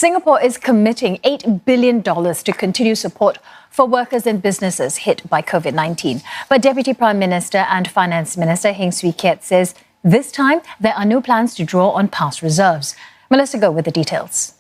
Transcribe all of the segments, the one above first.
Singapore is committing $8 billion to continue support for workers and businesses hit by COVID-19. But Deputy Prime Minister and Finance Minister Heng Keat says this time there are no plans to draw on past reserves. Melissa Go with the details.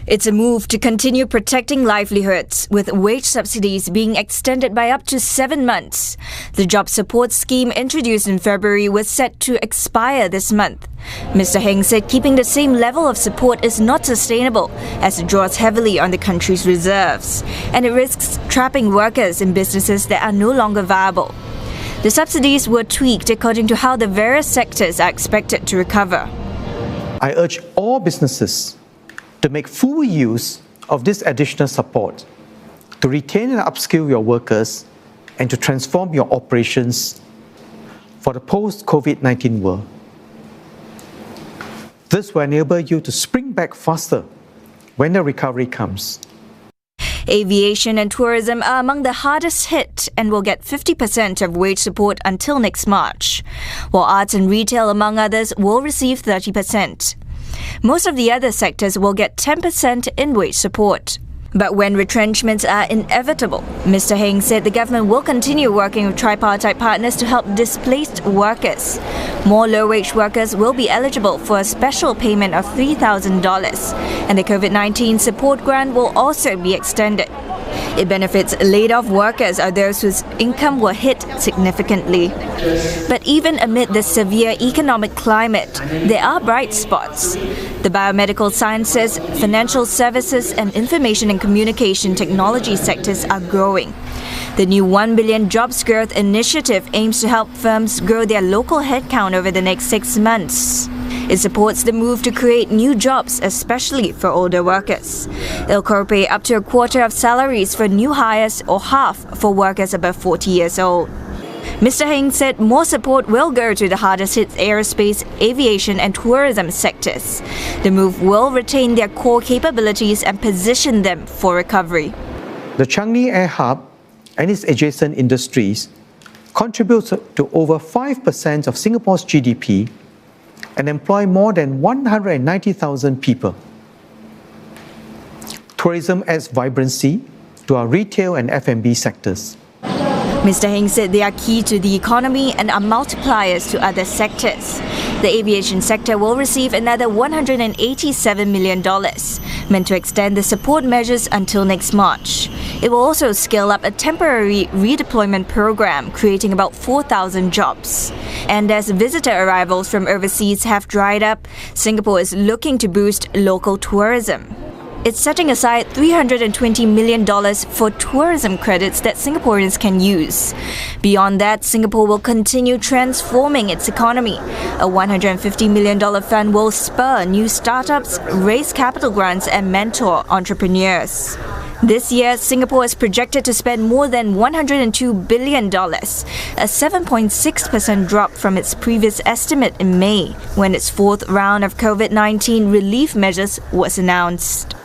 It's a move to continue protecting livelihoods, with wage subsidies being extended by up to 7 months. The job support scheme introduced in February was set to expire this month. Mr. Heng said keeping the same level of support is not sustainable, as it draws heavily on the country's reserves, and it risks trapping workers in businesses that are no longer viable. The subsidies were tweaked according to how the various sectors are expected to recover. I urge all businesses to make full use of this additional support, to retain and upskill your workers, and to transform your operations for the post-COVID-19 world. This will enable you to spring back faster when the recovery comes. Aviation and tourism are among the hardest hit and will get 50% of wage support until next March, while arts and retail, among others, will receive 30%. Most of the other sectors will get 10% in wage support. But when retrenchments are inevitable, Mr. Heng said the government will continue working with tripartite partners to help displaced workers. More low-wage workers will be eligible for a special payment of $3,000, and the COVID-19 support grant will also be extended. It benefits laid-off workers or those whose income were hit significantly. But even amid the severe economic climate, there are bright spots. The biomedical sciences, financial services and information and communication technology sectors are growing. The new 1 billion Jobs Growth Initiative aims to help firms grow their local headcount over the next 6 months. It supports the move to create new jobs, especially for older workers. It'll co-pay up to a quarter of salaries for new hires or half for workers above 40 years old. Mr. Heng said more support will go to the hardest-hit aerospace, aviation and tourism sectors. The move will retain their core capabilities and position them for recovery. The Changi Air Hub and its adjacent industries contribute to over 5% of Singapore's GDP and employ more than 190,000 people. Tourism adds vibrancy to our retail and F&B sectors. Mr. Heng said they are key to the economy and are multipliers to other sectors. The aviation sector will receive another $187 million, meant to extend the support measures until next March. It will also scale up a temporary redeployment program, creating about 4,000 jobs. And as visitor arrivals from overseas have dried up, Singapore is looking to boost local tourism. It's setting aside $320 million for tourism credits that Singaporeans can use. Beyond that, Singapore will continue transforming its economy. A $150 million fund will spur new startups, raise capital grants and mentor entrepreneurs. This year, Singapore is projected to spend more than $102 billion, a 7.6% drop from its previous estimate in May, when its fourth round of COVID-19 relief measures was announced.